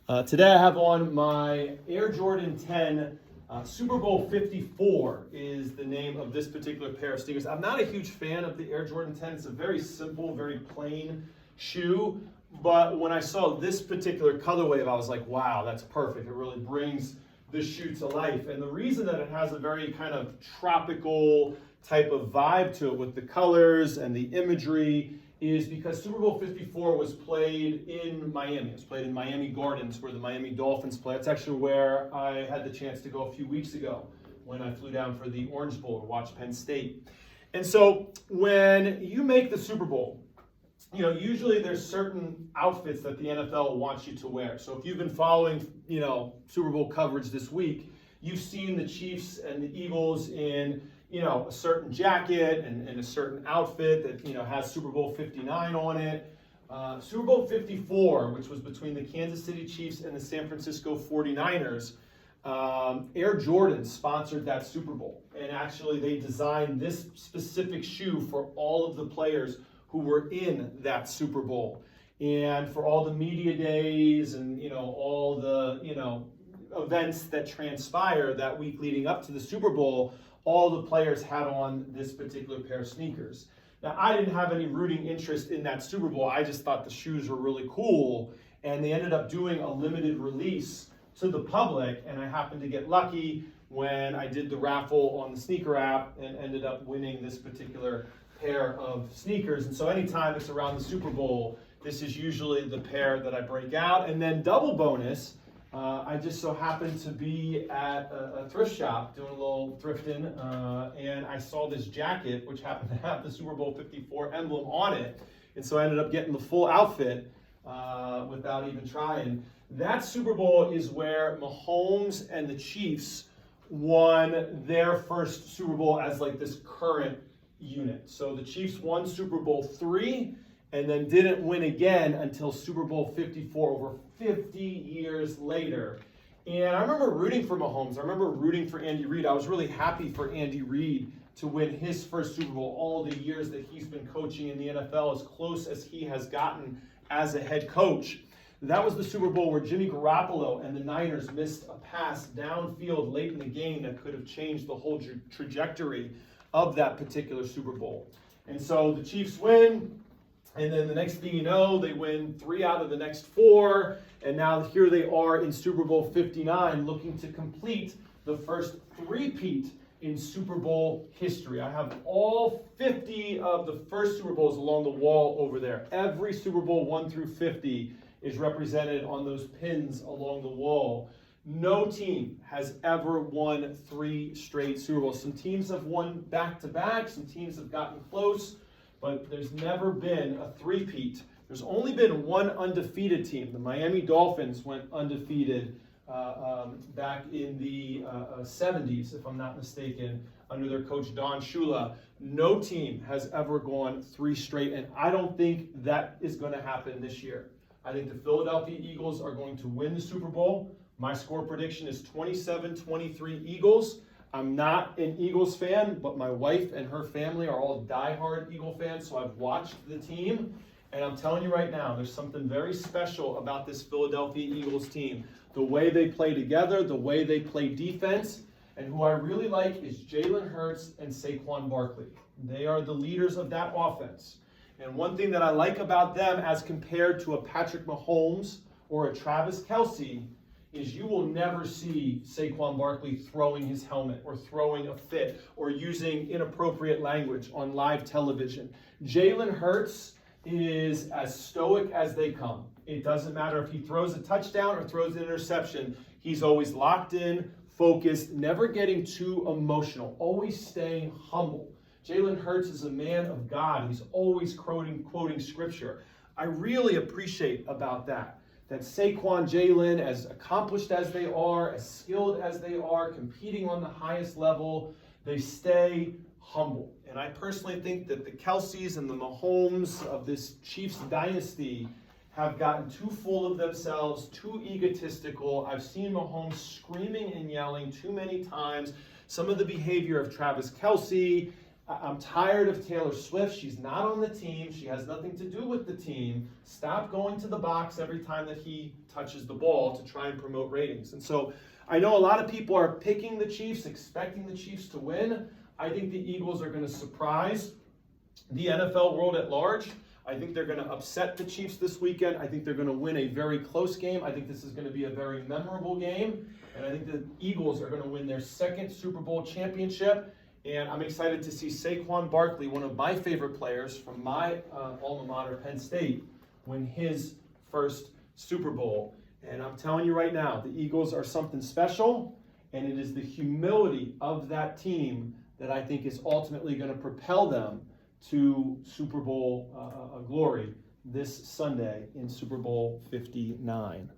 Today I have on my Air Jordan 10 Super Bowl 54 is the name of this particular pair of sneakers. I'm not a huge fan of the Air Jordan 10. It's a very simple, very plain shoe. But when I saw this particular colorway, I was like, wow, that's perfect. It really brings the shoe to life. And the reason that it has a very kind of tropical type of vibe to it with the colors and the imagery is because Super Bowl 54 was played in Miami. It was played in Miami Gardens where the Miami Dolphins play. That's actually where I had the chance to go a few weeks ago when I flew down for the Orange Bowl to watch Penn State. And so when you make the Super Bowl, usually there's certain outfits that the NFL wants you to wear. So if you've been following, Super Bowl coverage this week, you've seen the Chiefs and the Eagles in a certain jacket and a certain outfit that, has Super Bowl 59 on it. Super Bowl 54, which was between the Kansas City Chiefs and the San Francisco 49ers, Air Jordan sponsored that Super Bowl. And actually they designed this specific shoe for all of the players who were in that Super Bowl. And for all the media days and, all the, events that transpire that week leading up to the Super Bowl, all the players had on this particular pair of sneakers. Now, I didn't have any rooting interest in that Super Bowl. I just thought the shoes were really cool, and they ended up doing a limited release to the public, and I happened to get lucky when I did the raffle on the sneaker app and ended up winning this particular pair of sneakers. And so anytime it's around the Super Bowl, this is usually the pair that I break out. And then double bonus, I just so happened to be at a thrift shop doing a little thrifting, and I saw this jacket, which happened to have the Super Bowl 54 emblem on it. And so I ended up getting the full outfit without even trying. That Super Bowl is where Mahomes and the Chiefs won their first Super Bowl as like this current unit. So the Chiefs won Super Bowl 3 and then didn't win again until Super Bowl 54, over 50 years later. And I remember rooting for Mahomes. I remember rooting for Andy Reid. I was really happy for Andy Reid to win his first Super Bowl all the years that he's been coaching in the NFL, as close as he has gotten as a head coach. That was the Super Bowl where Jimmy Garoppolo and the Niners missed a pass downfield late in the game that could have changed the whole trajectory of that particular Super Bowl. And so the Chiefs win. And then the next thing you know, they win 3 out of the next 4. And now here they are in Super Bowl 59 looking to complete the first three-peat in Super Bowl history. I have all 50 of the first Super Bowls along the wall over there. Every Super Bowl 1 through 50 is represented on those pins along the wall. No team has ever won 3 straight Super Bowls. Some teams have won back-to-back. Some teams have gotten close. But there's never been a three-peat. There's only been one undefeated team. The Miami Dolphins went undefeated back in the 70s, if I'm not mistaken, under their coach Don Shula. No team has ever gone 3 straight, and I don't think that is going to happen this year. I think the Philadelphia Eagles are going to win the Super Bowl. My score prediction is 27-23 Eagles. I'm not an Eagles fan, but my wife and her family are all diehard Eagle fans, so I've watched the team. And I'm telling you right now, there's something very special about this Philadelphia Eagles team. The way they play together, the way they play defense, and who I really like is Jalen Hurts and Saquon Barkley. They are the leaders of that offense. And one thing that I like about them as compared to a Patrick Mahomes or a Travis Kelce is you will never see Saquon Barkley throwing his helmet or throwing a fit or using inappropriate language on live television. Jalen Hurts is as stoic as they come. It doesn't matter if he throws a touchdown or throws an interception. He's always locked in, focused, never getting too emotional, always staying humble. Jalen Hurts is a man of God. He's always quoting scripture. I really appreciate about that Saquon, Jalen, as accomplished as they are, as skilled as they are, competing on the highest level, they stay humble. And I personally think that the Kelces and the Mahomes of this Chiefs dynasty have gotten too full of themselves, too egotistical. I've seen Mahomes screaming and yelling too many times. Some of the behavior of Travis Kelce I'm tired of Taylor Swift. She's not on the team. She has nothing to do with the team. Stop going to the box every time that he touches the ball to try and promote ratings. And so I know a lot of people are picking the Chiefs, expecting the Chiefs to win. I think the Eagles are going to surprise the NFL world at large. I think they're going to upset the Chiefs this weekend. I think they're going to win a very close game. I think this is going to be a very memorable game. And I think the Eagles are going to win their second Super Bowl championship. And I'm excited to see Saquon Barkley, one of my favorite players from my alma mater, Penn State, win his first Super Bowl. And I'm telling you right now, the Eagles are something special, and it is the humility of that team that I think is ultimately going to propel them to Super Bowl glory this Sunday in Super Bowl 59.